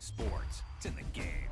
Sports. It's in the game.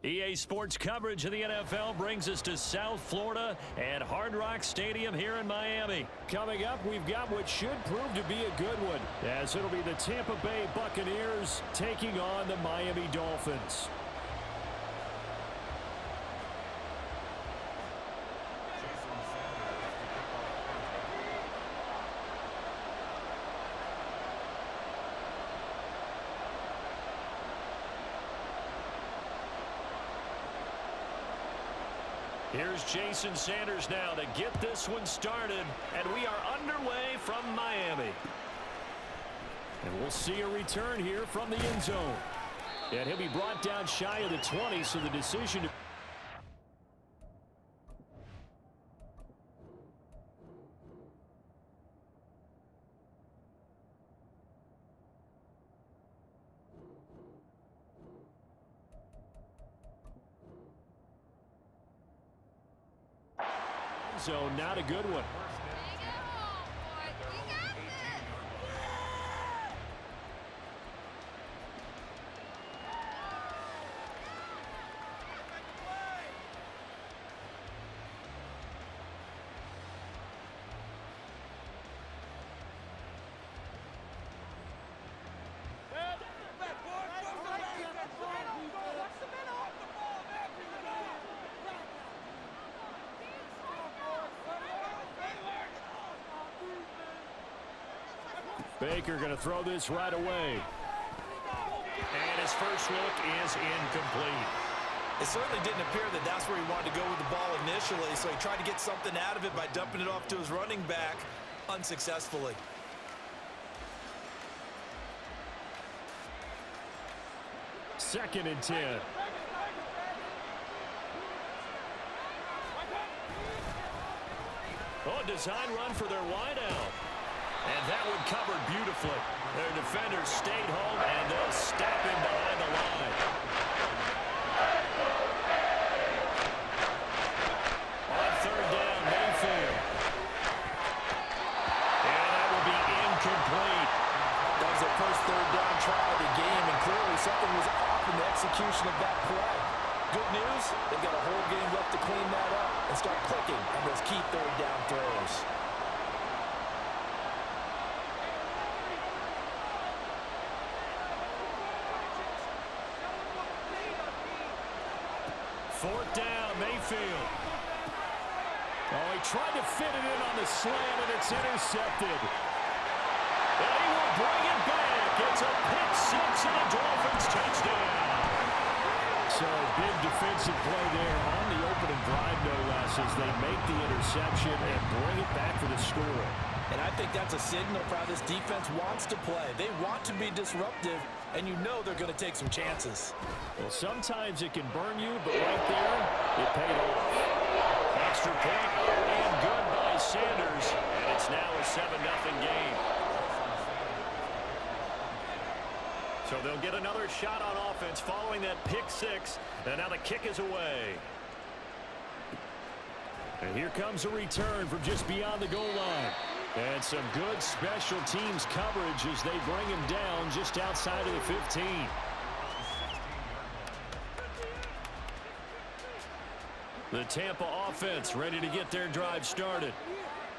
EA Sports coverage of the NFL brings us to South Florida and Hard Rock Stadium here in Miami. Coming up, we've got what should prove to be a good one, as it'll be the Tampa Bay Buccaneers taking on the Miami Dolphins. Here's Jason Sanders now to get this one started, and we are underway from Miami. And we'll see a return here from the end zone. And he'll be brought down shy of the 20, so the decision to... zone, not a good one. Baker going to throw this right away. And his first look is incomplete. It certainly didn't appear that that's where he wanted to go with the ball initially, so he tried to get something out of it by dumping it off to his running back unsuccessfully. Second and 10. Oh, design run for their wideout. And that one covered beautifully. Their defenders stayed home, and they'll step in behind the line. On third down, Mayfield. And that will be incomplete. That was their first third down try of the game, and clearly something was off in the execution of that play. Good news, they've got a whole game left to clean that up and start clicking on those key third down throws. Fourth down, Mayfield. Oh, he tried to fit it in on the slant, and it's intercepted. And he will bring it back. It's a pick six and a Dolphins touchdown. So big defensive play there on the opening drive, no less, as they make the interception and bring it back for the score. And I think that's a signal for how this defense wants to play. They want to be disruptive, and you know they're going to take some chances. Well, sometimes it can burn you, but right there, it paid off. Extra point, and good by Sanders, and it's now a 7-0 game. So they'll get another shot on offense following that pick six, and now the kick is away. And here comes a return from just beyond the goal line. And some good special teams coverage as they bring him down just outside of the 15. The Tampa offense ready to get their drive started.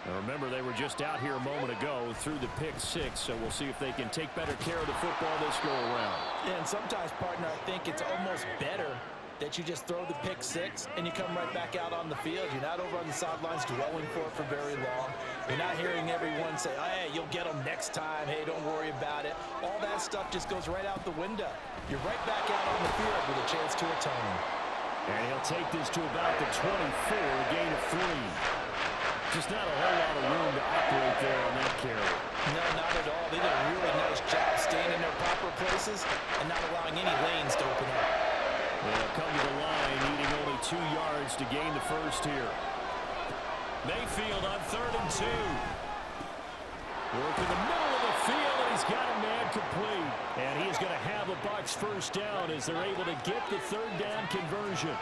Now remember, they were just out here a moment ago through the pick six, so we'll see if they can take better care of the football this go around. Yeah, and sometimes, partner, I think it's almost better that you just throw the pick six and you come right back out on the field. You're not over on the sidelines dwelling for it for very long. You're not hearing everyone say, oh, hey, you'll get them next time. Hey, don't worry about it. All that stuff just goes right out the window. You're right back out on the field with a chance to atone. And he'll take this to about the 24, a gain of 3. Just not a whole lot of room to operate there on that carry. No, not at all. They did a really nice job staying in their proper places and not allowing any lanes to open up. They'll come to the line, needing only 2 yards to gain the first here. Mayfield on 3rd and 2. Work in the middle of the field, and he's got a man complete. And he's going to have a Bucs first down as they're able to get the 3rd down conversion.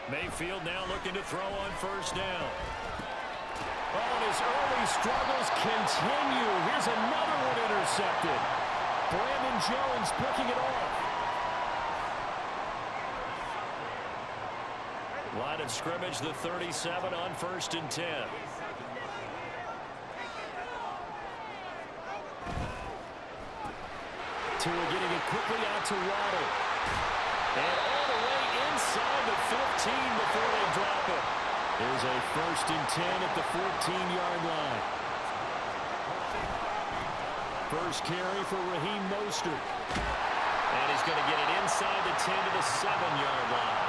Mayfield now looking to throw on 1st down. Oh, and his early struggles continue. Here's another one intercepted. Brandon Jones picking it off. Line of scrimmage, the 37 on 1st and 10. Tua getting it quickly out to Waddle. And all the way inside the 15 before they drop it. There's a 1st and 10 at the 14-yard line. First carry for Raheem Mostert. And he's going to get it inside the 10 to the 7-yard line.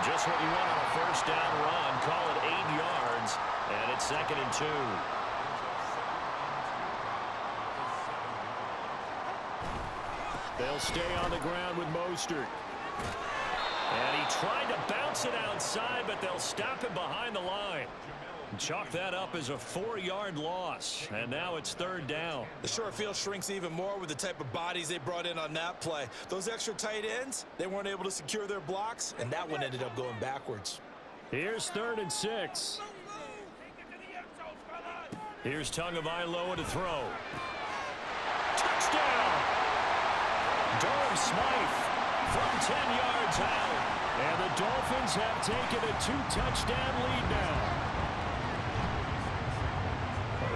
Just what you want on a first down run. Call it 8 yards. And it's 2nd and 2. They'll stay on the ground with Mostert. And he tried to bounce it outside, but they'll stop him behind the line. Chalk that up as a 4-yard loss. And now it's 3rd down. The short field shrinks even more with the type of bodies they brought in on that play. Those extra tight ends, they weren't able to secure their blocks, and that one ended up going backwards. Here's 3rd and 6. Here's Tagovailoa to throw. Touchdown! Durham Smythe from 10 yards out. And the Dolphins have taken a 2-touchdown lead now.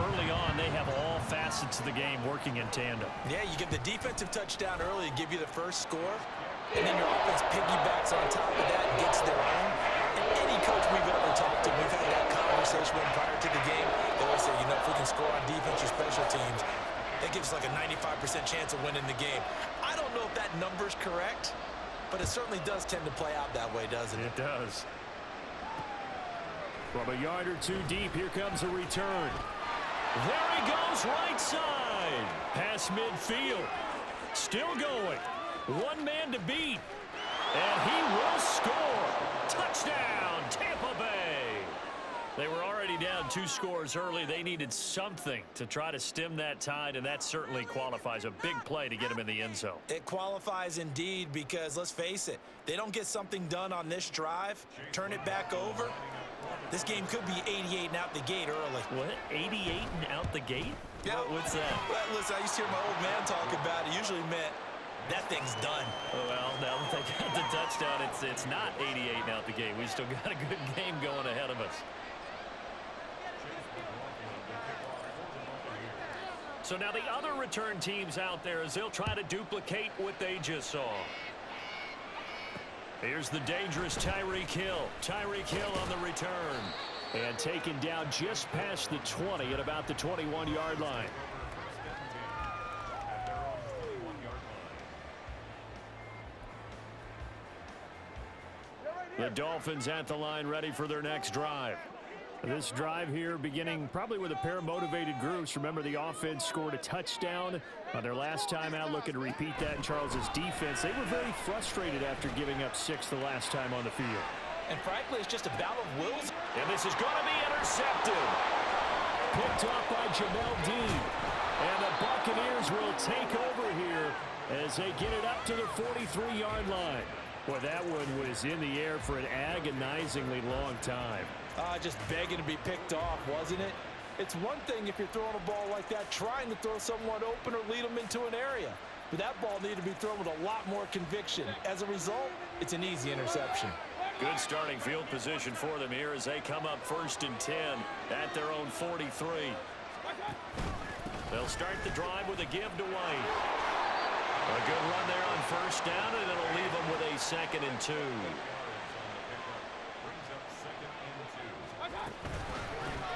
Early on, they have all facets of the game working in tandem. Yeah, you get the defensive touchdown early to give you the first score, and then your offense piggybacks on top of that and gets their own. And any coach we've ever talked to, we've had that conversation with prior to the game. They always say, you know, if we can score on defense or special teams, that gives us like a 95% chance of winning the game. I don't know if that number's correct, but it certainly does tend to play out that way, doesn't it? It does. From a yard or two deep, here comes a return. There he goes, right side. Past midfield. Still going. One man to beat. And he will score. Touchdown, Tampa Bay. They were already down 2 scores early. They needed something to try to stem that tide, and that certainly qualifies. A big play to get him in the end zone. It qualifies indeed because, let's face it, they don't get something done on this drive, turn it back over. This game could be 88 and out the gate early. What? 88 and out the gate? Yeah. What's that? Well, listen, I used to hear my old man talk about it. Usually meant that thing's done. Well, now that they got the touchdown, it's not 88 and out the gate. We still got a good game going ahead of us. So now the other return teams out there as they'll try to duplicate what they just saw. Here's the dangerous Tyreek Hill. Tyreek Hill on the return. And taken down just past the 20 at about the 21-yard line. The Dolphins at the line ready for their next drive. This drive here beginning probably with a pair of motivated groups. Remember, the offense scored a touchdown on their last time out, looking to repeat that in Charles's defense. They were very frustrated after giving up 6 the last time on the field. And frankly, it's just a battle of wills. And this is going to be intercepted. Picked off by Jamel Dean. And the Buccaneers will take over here as they get it up to the 43-yard line. Boy, that one was in the air for an agonizingly long time. Just begging to be picked off, wasn't it? It's one thing if you're throwing a ball like that, trying to throw someone open or lead them into an area. But that ball needed to be thrown with a lot more conviction. As a result, it's an easy interception. Good starting field position for them here as they come up 1st and 10 at their own 43. They'll start the drive with a give to White. A good run there on 1st down, and it'll leave them with a 2nd and 2.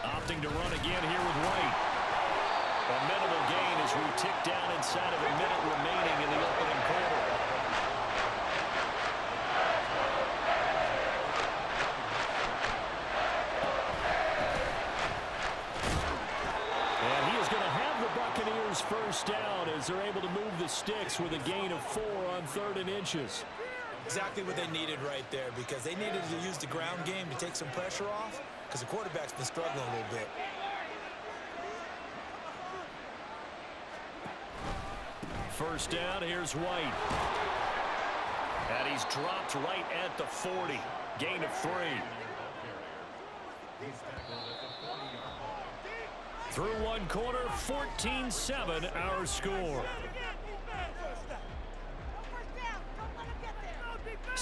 Opting to run again here with White. A minimal gain as we tick down inside of a minute remaining in the opening quarter. And he is going to have the Buccaneers 1st down as they're able to move the sticks with a gain of 4 on 3rd and inches. Exactly what they needed right there, because they needed to use the ground game to take some pressure off, because the quarterback's been struggling a little bit. First down, here's White. And he's dropped right at the 40. Gain of 3. Through one quarter, 14-7 our score.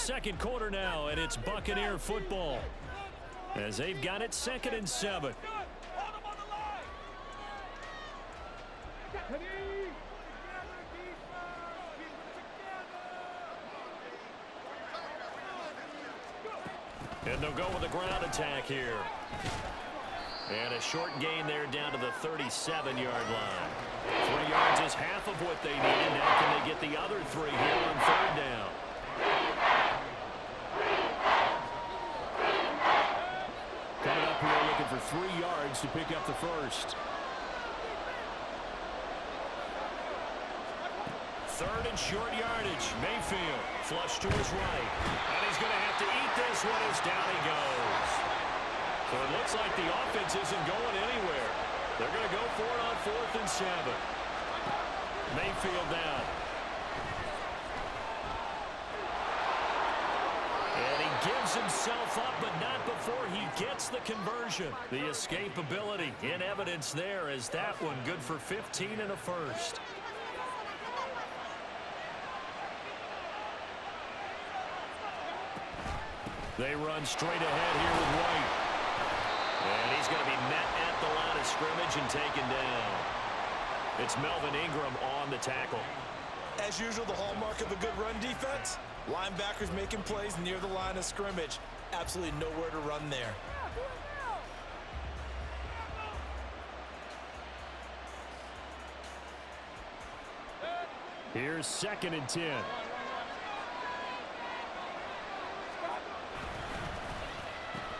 second quarter now, and it's Buccaneer football as they've got it 2nd and 7. And they'll go with a ground attack here. And a short gain there down to the 37-yard line. 3 yards is half of what they needed. Now can they get the other 3 here on 3rd down? Coming up here looking for 3 yards to pick up the first. 3rd and short yardage. Mayfield flush to his right. And he's going to have to eat this one as down he goes. So it looks like the offense isn't going anywhere. They're going to go for it on 4th and 7. Mayfield down. And he gives himself up, but not before he gets the conversion. The escapability in evidence there as that one good for 15 and a first. They run straight ahead here with White. And he's going to be met at the line of scrimmage and taken down. It's Melvin Ingram on the tackle. As usual, the hallmark of a good run defense, linebackers making plays near the line of scrimmage. Absolutely nowhere to run there. Here's 2nd and 10.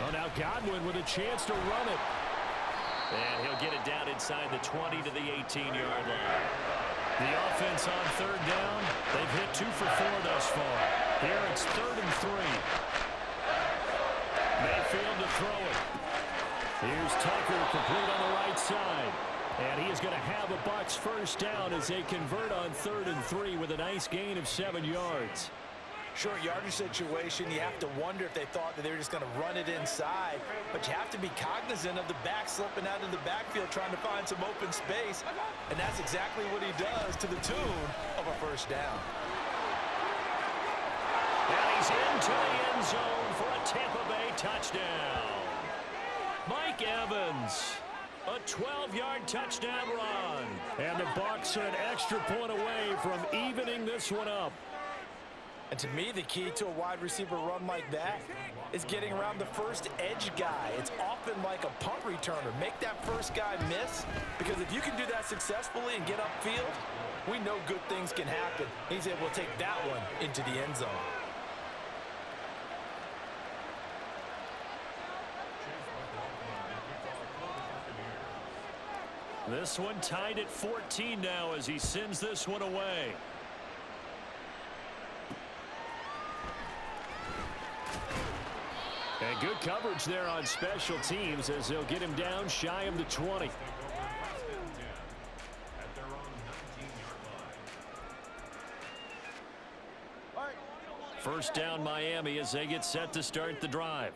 Oh, now Godwin with a chance to run it. And he'll get it down inside the 20 to the 18-yard line. The offense on 3rd down, they've hit 2 for 4 thus far. Here it's 3rd and 3. Mayfield to throw it. Here's Tucker complete on the right side. And he is going to have a Bucs first down as they convert on 3rd and 3 with a nice gain of 7 yards. Short yardage situation, you have to wonder if they thought that they were just going to run it inside. But you have to be cognizant of the back slipping out of the backfield trying to find some open space. And that's exactly what he does to the tune of a first down. And he's into the end zone for a Tampa Bay touchdown. Mike Evans, a 12-yard touchdown run. And the Bucs are an extra point away from evening this one up. And to me, the key to a wide receiver run like that is getting around the first edge guy. It's often like a punt returner. Make that first guy miss, because if you can do that successfully and get upfield, we know good things can happen. He's able to take that one into the end zone. This one tied at 14 now as he sends this one away. And good coverage there on special teams as they'll get him down shy of the 20. First down Miami as they get set to start the drive.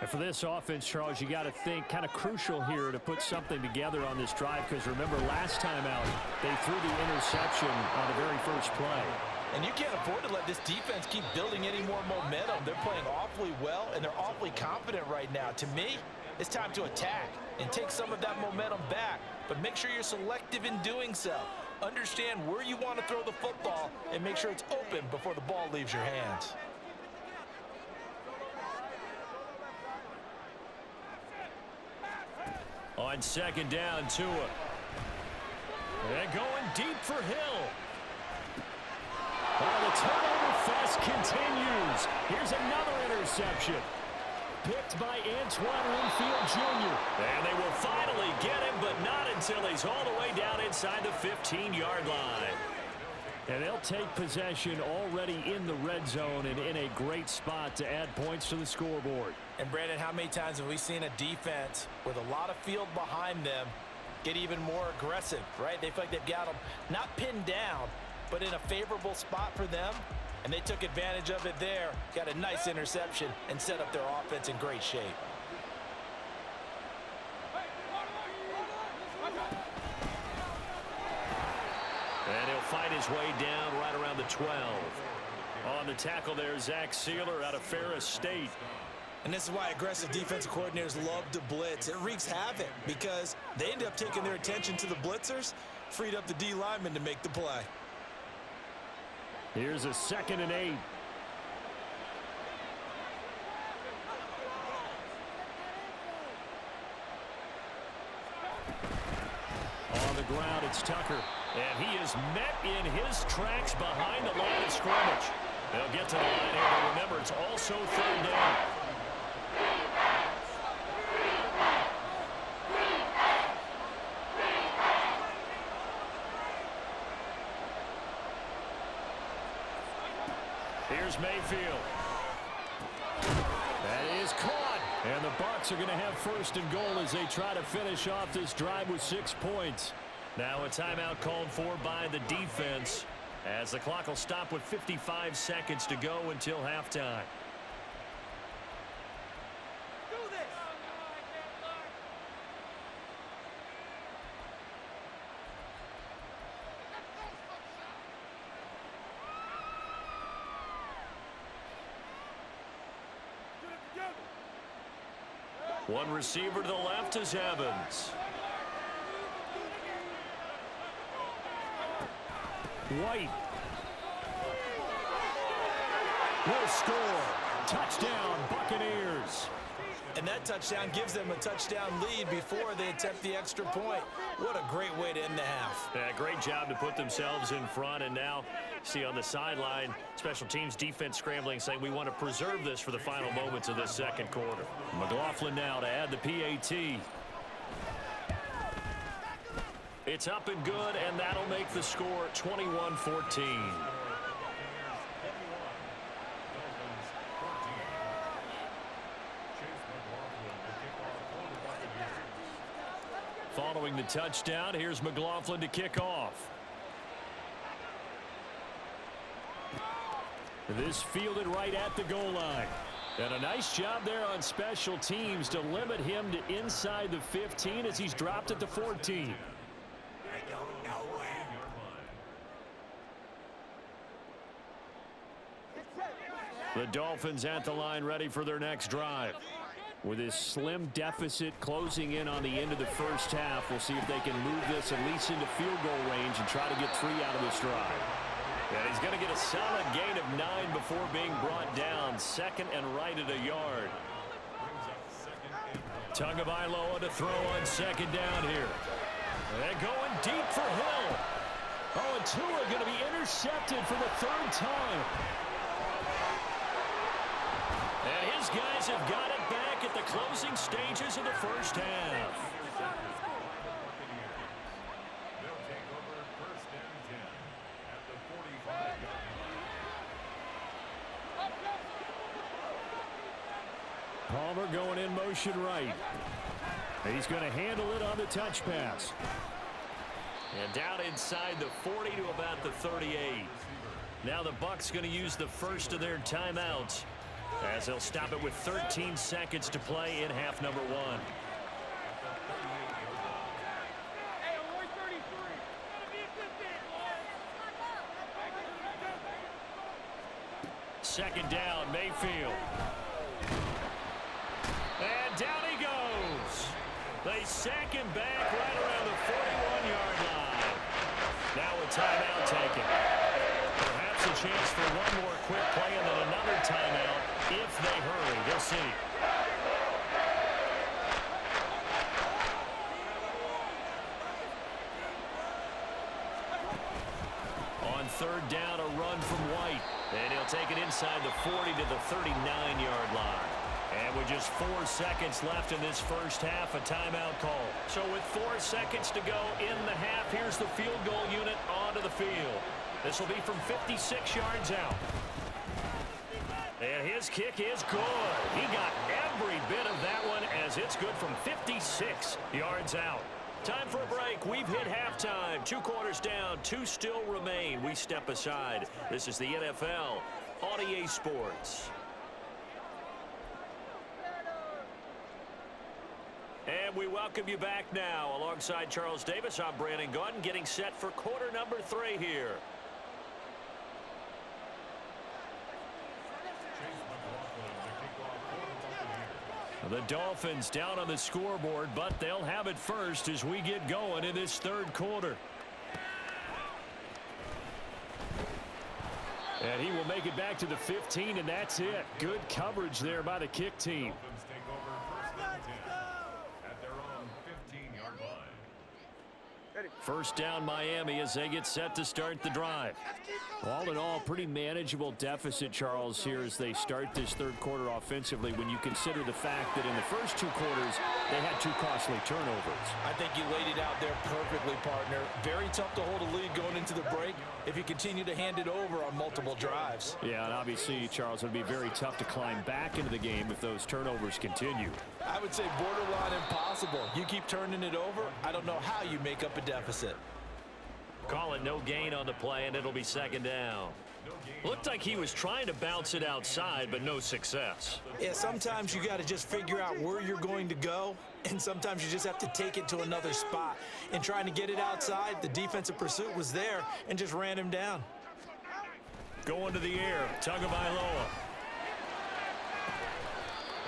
And for this offense, Charles, you got to think kind of crucial here to put something together on this drive, because remember last time out they threw the interception on the very first play. And you can't afford to let this defense keep building any more momentum. They're playing awfully well, and they're awfully confident right now. To me, it's time to attack and take some of that momentum back. But make sure you're selective in doing so. Understand where you want to throw the football and make sure it's open before the ball leaves your hands. On 2nd down, Tua. And going deep for Hill. Oh, the turnover fest continues. Here's another interception. Picked by Antoine Winfield Jr. And they will finally get him, but not until he's all the way down inside the 15-yard line. And they'll take possession already in the red zone and in a great spot to add points to the scoreboard. And Brandon, how many times have we seen a defense with a lot of field behind them get even more aggressive, right? They feel like they've got them not pinned down, but in a favorable spot for them, and they took advantage of it there, got a nice interception, and set up their offense in great shape. And he'll fight his way down right around the 12. On the tackle there, Zach Sealer out of Ferris State. And this is why aggressive defensive coordinators love to blitz. It wreaks havoc because they end up taking their attention to the blitzers, freed up the D lineman to make the play. Here's a 2nd and 8. On the ground, it's Tucker. And he is met in his tracks behind the line of scrimmage. They'll get to the line here, but remember, it's also 3rd down. Here's Mayfield. That is caught. And the Bucs are going to have 1st and goal as they try to finish off this drive with 6 points. Now a timeout called for by the defense as the clock will stop with 55 seconds to go until halftime. One receiver to the left is Evans. White will score. Touchdown, Buccaneers. And that touchdown gives them a touchdown lead before they attempt the extra point. What a great way to end the half. Yeah, great job to put themselves in front. And now, see on the sideline, special teams defense scrambling, saying we want to preserve this for the final moments of this 2nd quarter. McLaughlin now to add the PAT. It's up and good, and that'll make the score 21-14. Following the touchdown, here's McLaughlin to kick off. This fielded right at the goal line. And a nice job there on special teams to limit him to inside the 15 as he's dropped at the 14. The Dolphins at the line ready for their next drive. With his slim deficit closing in on the end of the first half, we'll see if they can move this at least into field goal range and try to get 3 out of this drive. And he's going to get a solid gain of 9 before being brought down. 2nd and right at a yard. Tagovailoa to throw on 2nd down here. And going deep for Hill. Oh, and Tua going to be intercepted for the 3rd time. And his guys have got it back at the closing stages of the first half. Palmer going in motion right. He's going to handle it on the touch pass. And down inside the 40 to about the 38. Now the Bucs going to use the first of their timeouts, as they'll stop it with 13 seconds to play in half number 1. Second down, Mayfield. And down he goes. They sack him back right around the 41-yard line. Now a timeout taken. Perhaps a chance for one more quick play and then another timeout. If they hurry, we'll see. On 3rd down, a run from White. And he'll take it inside the 40 to the 39-yard line. And with just 4 seconds left in this first half, a timeout call. So with 4 seconds to go in the half, here's the field goal unit onto the field. This will be from 56 yards out. And his kick is good. He got every bit of that one as it's good from 56 yards out. Time for a break. We've hit halftime. 2 quarters down. 2 still remain. We step aside. This is the NFL on EA Sports. And we welcome you back now. Alongside Charles Davis, I'm Brandon Gaudin, getting set for quarter number 3 here. The Dolphins down on the scoreboard, but they'll have it first as we get going in this third quarter. And he will make it back to the 15, and that's it. Good coverage there by the kick team. Dolphins take over first and 10 at their own 15-yard line. First down Miami as they get set to start the drive. All in all, pretty manageable deficit, Charles, here as they start this third quarter offensively when you consider the fact that in the first two quarters they had two costly turnovers. I think you laid it out there perfectly, partner. Very tough to hold a lead going into the break if you continue to hand it over on multiple drives. Yeah, and obviously, Charles, it would be very tough to climb back into the game if those turnovers continue. I would say borderline impossible. You keep turning it over, I don't know how you make up a deficit. Call it no gain on the play, and it'll be second down. Looked like he was trying to bounce it outside, but no success. Yeah, sometimes you got to just figure out where you're going to go, and sometimes you just have to take it to another spot. And trying to get it outside, the defensive pursuit was there and just ran him down. Going to the air, Tagovailoa.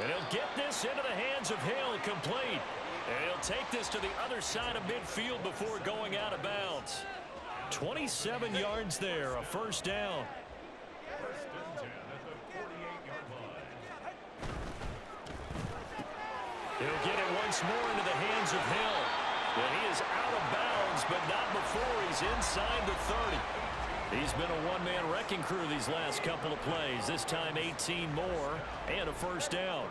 And he'll get this into the hands of Hill, complete. And he'll take this to the other side of midfield before going out of bounds. 27 yards there, a first down. First and 10 at the 48-yard line. He'll get it once more into the hands of Hill. And he is out of bounds, but not before he's inside the 30. He's been a one-man wrecking crew these last couple of plays. This time 18 more and a first down.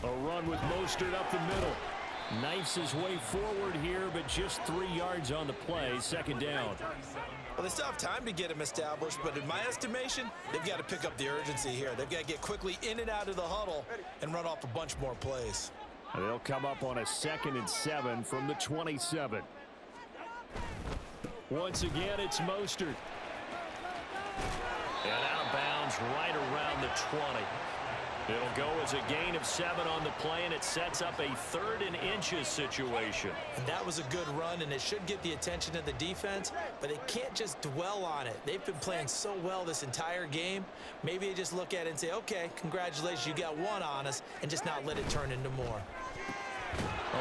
A run with Mostert up the middle. Knifes his way forward here, but just 3 yards on the play. Second down. Well, they still have time to get him established, but in my estimation, they've got to pick up the urgency here. They've got to get quickly in and out of the huddle and run off a bunch more plays. They'll come up on a 2nd and 7 from the 27. Once again, it's Mostert. And out of bounds right around the 20. It'll go as a gain of 7 on the play, and it sets up a 3rd and inches situation. And that was a good run, and it should get the attention of the defense, but they can't just dwell on it. They've been playing so well this entire game. Maybe they just look at it and say, okay, congratulations, you got one on us, and just not let it turn into more.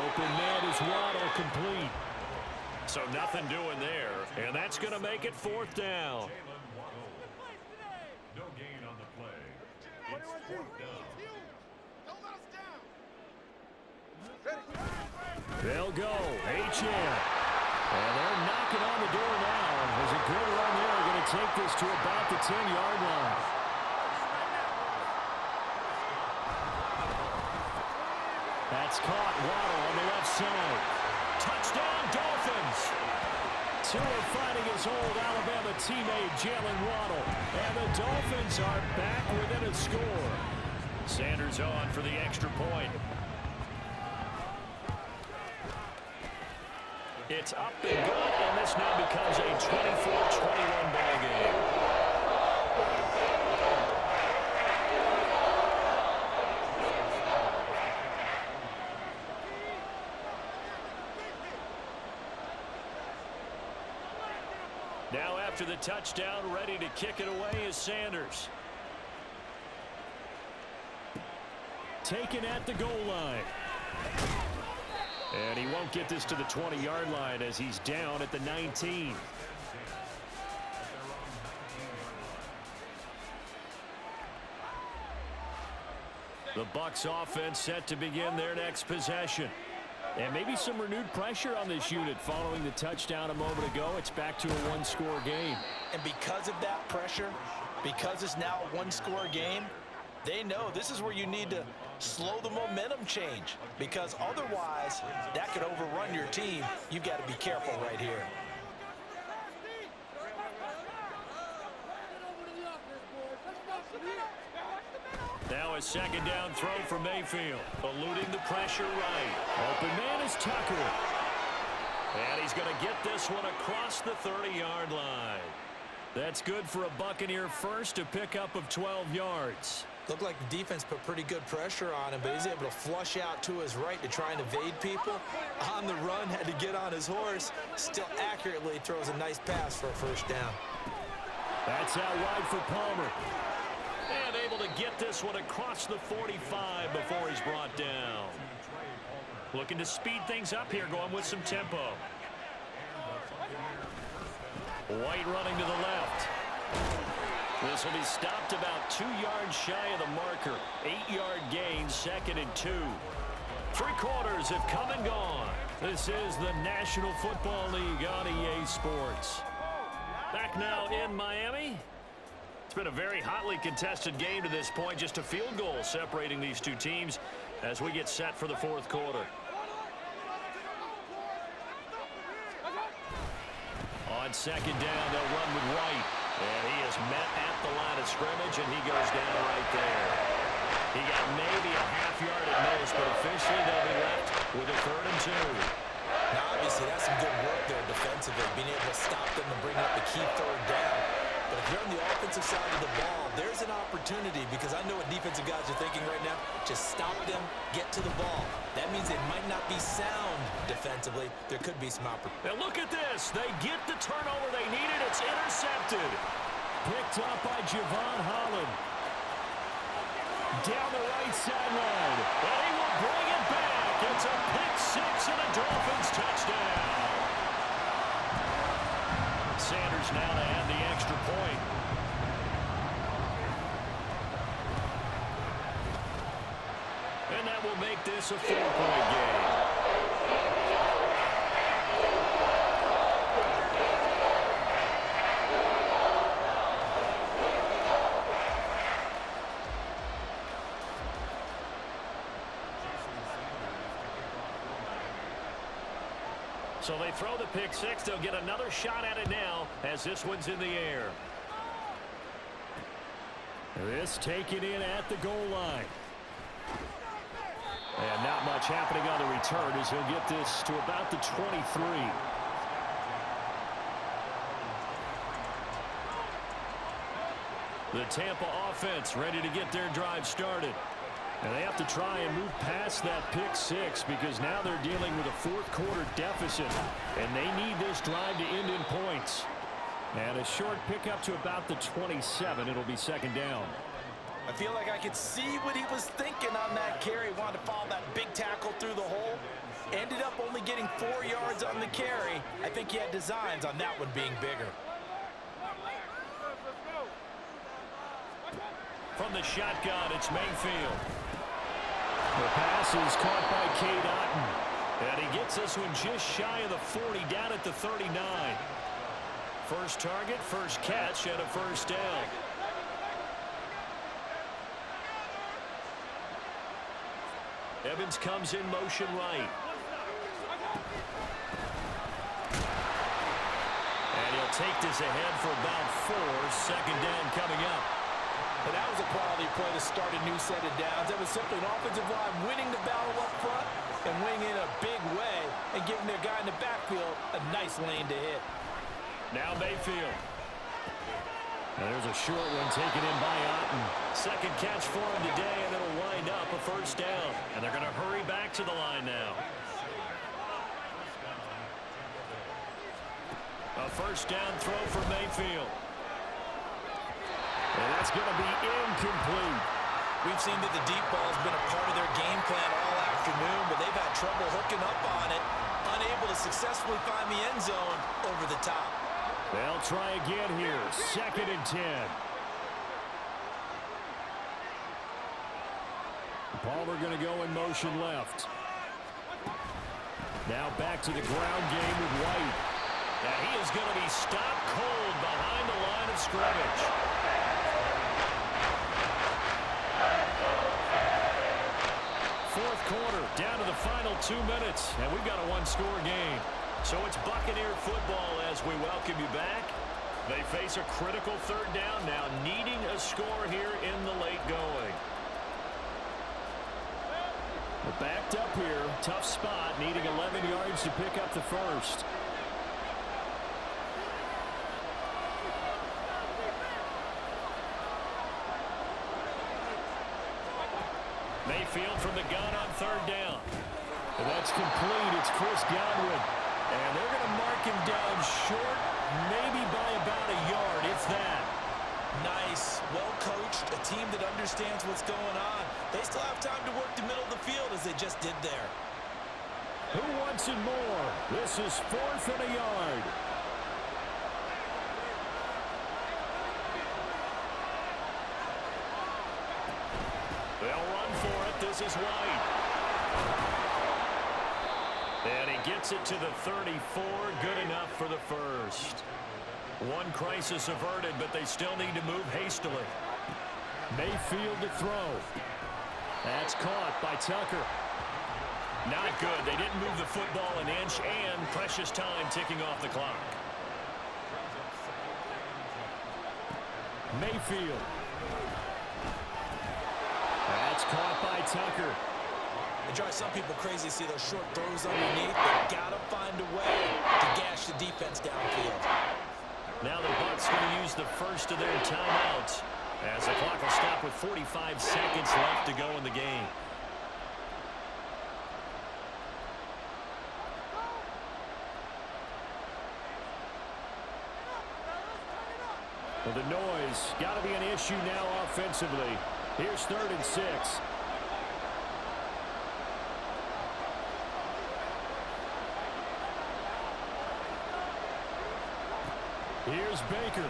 Open man is Waddle, complete. So nothing doing there, and that's going to make it 4th down. No gain on the play. It's 4th down. They'll go. H.M. And they're knocking on the door now. There's a good run there. They're going to take this to about the 10-yard line. That's caught. Waddle on the left side. Touchdown, Dolphins. Tua fighting his old Alabama teammate, Jalen Waddle. And the Dolphins are back within a score. Sanders on for the extra point. It's up and good, and this now becomes a 24-21 ball game. Now after the touchdown, ready to kick it away is Sanders. Taken at the goal line. And he won't get this to the 20-yard line as he's down at the 19. The Bucs offense set to begin their next possession. And maybe some renewed pressure on this unit following the touchdown a moment ago. It's back to a one-score game. And because of that pressure, because it's now a one-score game, they know this is where you need to slow the momentum change, because otherwise that could overrun your team. You've got to be careful right here. Now a second down throw for Mayfield, eluding the pressure right. Open man is Tucker. And he's going to get this one across the 30-yard line. That's good for a Buccaneer first, a pickup of 12 yards. Looked like the defense put pretty good pressure on him, but he's able to flush out to his right to try and evade people. On the run, had to get on his horse. Still accurately throws a nice pass for a first down. That's out wide for Palmer. And able to get this one across the 45 before he's brought down. Looking to speed things up here, going with some tempo. White running to the left. This will be stopped about 2 yards shy of the marker. 8-yard gain, 2nd and 2. 3 quarters have come and gone. This is the National Football League on EA Sports. Back now in Miami. It's been a very hotly contested game to this point. Just a field goal separating these two teams as we get set for the 4th quarter. On 2nd down, they'll run with White. And he is met at the line of scrimmage, and he goes down right there. He got maybe a half yard at most, but officially they'll be left with a 3rd and 2. Now, obviously, that's some good work there defensively, being able to stop them and bring up the key 3rd down. But if you're on the offensive side of the ball, there's an opportunity, because I know what defensive guys are thinking right now. Just stop them, get to the ball. That means they might not be sound defensively. There could be some opportunity. And look at this. They get the turnover they needed. It's intercepted. Picked up by Javon Holland. Down the right sideline. And he will bring it back. It's a pick 6 and a Dolphins touchdown. Sanders now to add the extra point. And that will make this a 4-point game. So they throw the pick 6. They'll get another shot at it now as this one's in the air. This taken in at the goal line. And not much happening on the return as he'll get this to about the 23. The Tampa offense ready to get their drive started. And they have to try and move past that pick 6 because now they're dealing with a 4th quarter deficit. And they need this drive to end in points. And a short pickup to about the 27. It'll be 2nd down. I feel like I could see what he was thinking on that carry. Wanted to follow that big tackle through the hole. Ended up only getting 4 yards on the carry. I think he had designs on that one being bigger. From the shotgun, it's Mayfield. The pass is caught by Cade Otton. And he gets this one just shy of the 40, down at the 39. First target, first catch, and a first down. Evans comes in motion right. And he'll take this ahead for about 4. 2nd down coming up. And that was a quality play to start a new set of downs. That was simply an offensive line winning the battle up front and winning in a big way and giving their guy in the backfield a nice lane to hit. Now Mayfield. And there's a short one taken in by Otton. 2nd catch for him today, and it'll wind up a first down. And they're going to hurry back to the line now. A first down throw for Mayfield. And that's going to be incomplete. We've seen that the deep ball has been a part of their game plan all afternoon, but they've had trouble hooking up on it, unable to successfully find the end zone over the top. They'll try again here. 2nd and 10. Palmer going to go in motion left. Now back to the ground game with White. And he is going to be stopped cold behind the line of scrimmage. Fourth quarter, down to the final 2 minutes, and we've got a 1-score game. So it's Buccaneer football as we welcome you back. They face a critical 3rd down now, needing a score here in the late going. We're backed up here, tough spot, needing 11 yards to pick up the first. Mayfield from the gun on third down. And that's complete. It's Chris Godwin. And they're going to mark him down short, maybe by about a yard, if that. Nice, well coached, a team that understands what's going on. They still have time to work the middle of the field as they just did there. Who wants it more? This is 4th and a yard. They'll run for it. This is White. And he gets it to the 34. Good enough for the first. One crisis averted, but they still need to move hastily. Mayfield to throw. That's caught by Tucker. Not good. They didn't move the football an inch, and precious time ticking off the clock. Mayfield. That's caught by Tucker. It drives some people crazy to see those short throws underneath. They've got to find a way to gash the defense downfield. Now the Bucs going to use the first of their timeouts as the clock will stop with 45 seconds left to go in the game. Well, the noise got to be an issue now offensively. Here's 3rd and 6. Here's Baker. And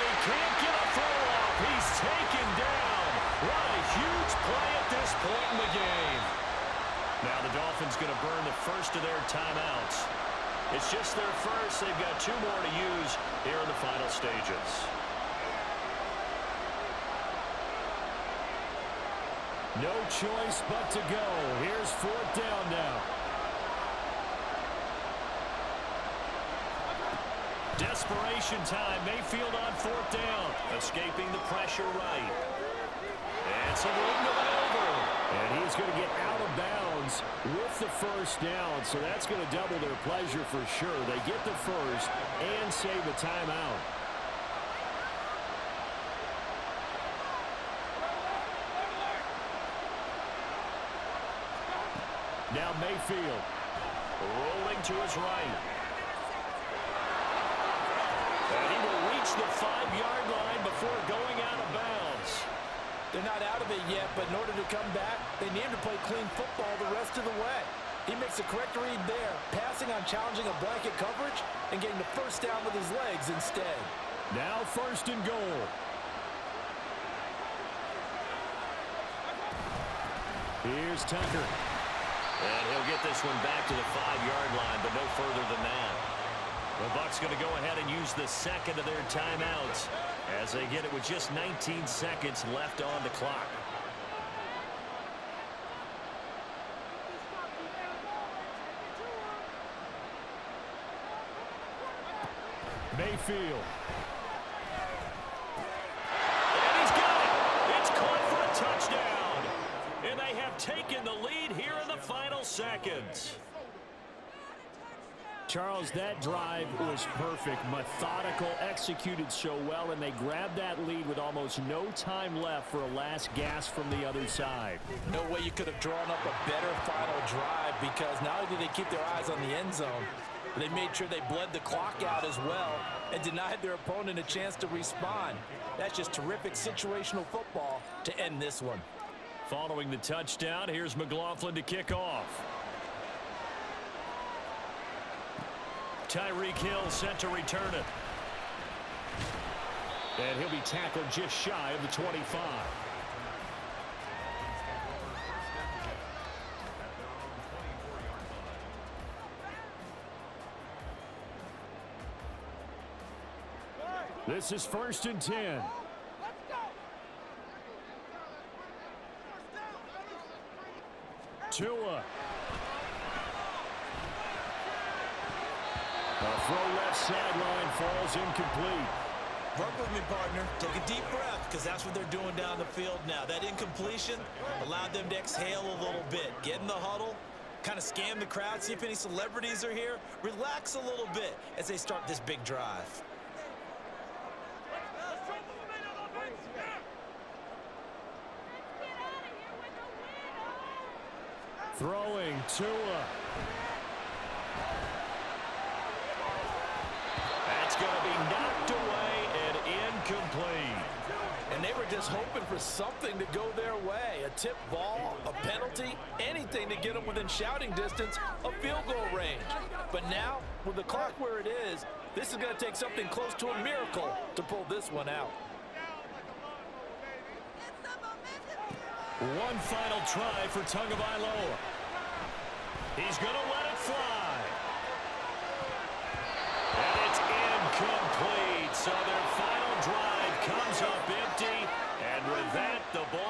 he can't get a throw off. He's taken down. What a huge play at this point in the game. Now the Dolphins going to burn the first of their timeouts. It's just their first. They've got 2 more to use here in the final stages. No choice but to go. Here's 4th down now. Desperation time. Mayfield on 4th down. Escaping the pressure right. And some room to maneuver. And he's going to get out of bounds with the first down. So that's going to double their pleasure for sure. They get the first and save a timeout. Now Mayfield rolling to his right. And he will reach the 5-yard line before going out of bounds. They're not out of it yet, but in order to come back, they need to play clean football the rest of the way. He makes the correct read there, passing on challenging a blanket coverage and getting the first down with his legs instead. Now 1st and goal. Here's Tucker. And he'll get this one back to the 5-yard line, but no further than that. The Bucs going to go ahead and use the second of their timeouts as they get it with just 19 seconds left on the clock. Mayfield. And he's got it. It's caught for a touchdown. And they have taken the lead here in the final seconds. Charles, that drive was perfect, methodical, executed so well, and they grabbed that lead with almost no time left for a last gasp from the other side. No way you could have drawn up a better final drive, because not only did they keep their eyes on the end zone, but they made sure they bled the clock out as well and denied their opponent a chance to respond. That's just terrific situational football to end this one. Following the touchdown, here's McLaughlin to kick off. Tyreek Hill sent to return it. And he'll be tackled just shy of the 25. This is 1st and 10. Tua. A throw left sideline falls incomplete. Work with me, partner. Take a deep breath, because that's what they're doing down the field now. That incompletion allowed them to exhale a little bit. Get in the huddle, kind of scan the crowd, see if any celebrities are here. Relax a little bit as they start this big drive. throwing. Tua. That's going to be knocked away and incomplete. And they were just hoping for something to go their way. A tip ball, a penalty, anything to get them within shouting distance of field goal range. But now, with the clock where it is, this is going to take something close to a miracle to pull this one out. One final try for Tagovailoa. He's going to let it fly. And it's incomplete. So their final drive comes up empty. And with that, the ball